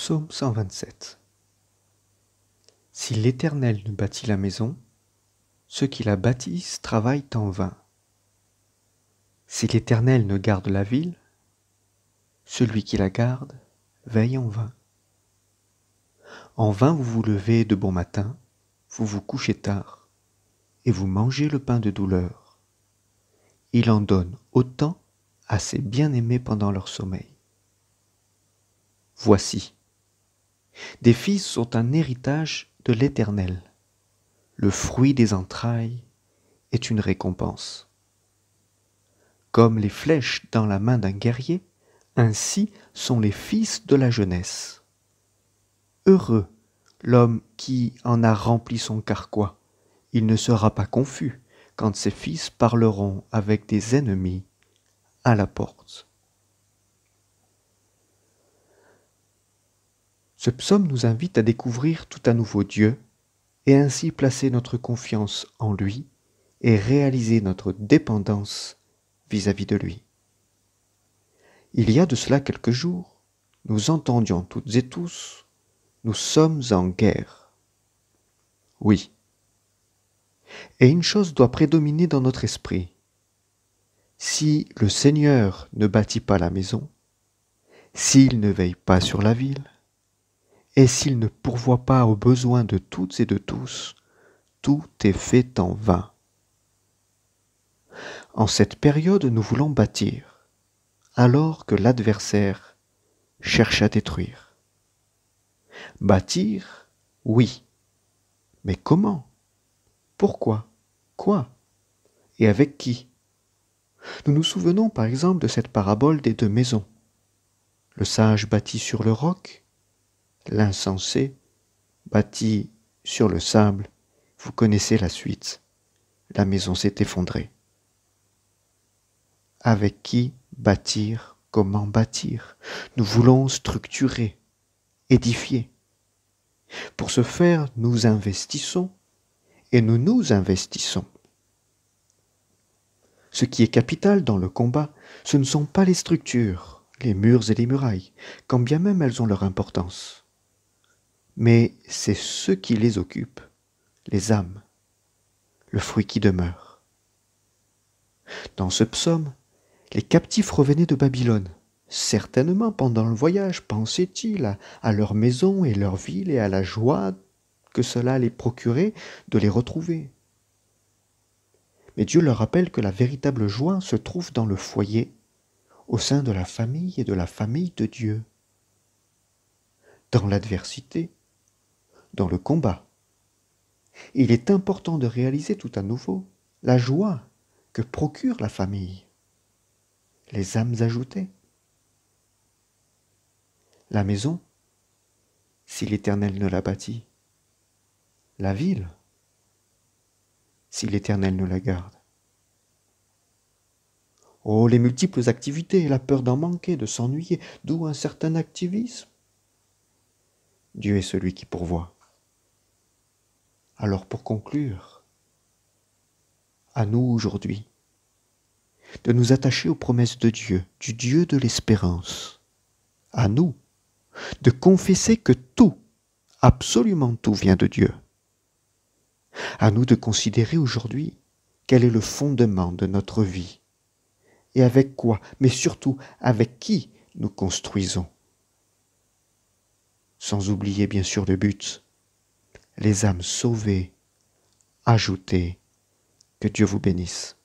Psaume 127. Si l'Éternel ne bâtit la maison, ceux qui la bâtissent travaillent en vain. Si l'Éternel ne garde la ville, celui qui la garde veille en vain. En vain vous vous levez de bon matin, vous vous couchez tard, et vous mangez le pain de douleur. Il en donne autant à ses bien-aimés pendant leur sommeil. Voici, des fils sont un héritage de l'Éternel. Le fruit des entrailles est une récompense. Comme les flèches dans la main d'un guerrier, ainsi sont les fils de la jeunesse. Heureux l'homme qui en a rempli son carquois. Il ne sera pas confus quand ses fils parleront avec des ennemis à la porte. Ce psaume nous invite à découvrir tout à nouveau Dieu et ainsi placer notre confiance en lui et réaliser notre dépendance vis-à-vis de lui. Il y a de cela quelques jours, nous entendions toutes et tous, nous sommes en guerre. Oui. Et une chose doit prédominer dans notre esprit. Si le Seigneur ne bâtit pas la maison, s'il ne veille pas sur la ville, et s'il ne pourvoit pas aux besoins de toutes et de tous, tout est fait en vain. En cette période, nous voulons bâtir, alors que l'adversaire cherche à détruire. Bâtir, oui, mais comment? Pourquoi? Quoi? Et avec qui? Nous nous souvenons par exemple de cette parabole des deux maisons. Le sage bâtit sur le roc, l'insensé bâtit sur le sable. Vous connaissez la suite. La maison s'est effondrée. Avec qui bâtir? Comment bâtir? Nous voulons structurer, édifier. Pour ce faire, nous investissons et nous nous investissons. Ce qui est capital dans le combat, ce ne sont pas les structures, les murs et les murailles, quand bien même elles ont leur importance. Mais c'est ce qui les occupe, les âmes, le fruit qui demeure. Dans ce psaume, les captifs revenaient de Babylone. Certainement pendant le voyage pensaient-ils à leur maison et leur ville et à la joie que cela les procurait de les retrouver. Mais Dieu leur rappelle que la véritable joie se trouve dans le foyer, au sein de la famille et de la famille de Dieu. Dans l'adversité, dans le combat. Il est important de réaliser tout à nouveau la joie que procure la famille, les âmes ajoutées. La maison, si l'Éternel ne la bâtit. La ville, si l'Éternel ne la garde. Oh, les multiples activités, la peur d'en manquer, de s'ennuyer, d'où un certain activisme. Dieu est celui qui pourvoit. Alors pour conclure, à nous aujourd'hui, de nous attacher aux promesses de Dieu, du Dieu de l'espérance. À nous, de confesser que tout, absolument tout vient de Dieu. À nous de considérer aujourd'hui quel est le fondement de notre vie et avec quoi, mais surtout avec qui nous construisons. Sans oublier bien sûr le but, les âmes sauvées, ajoutées. Que Dieu vous bénisse.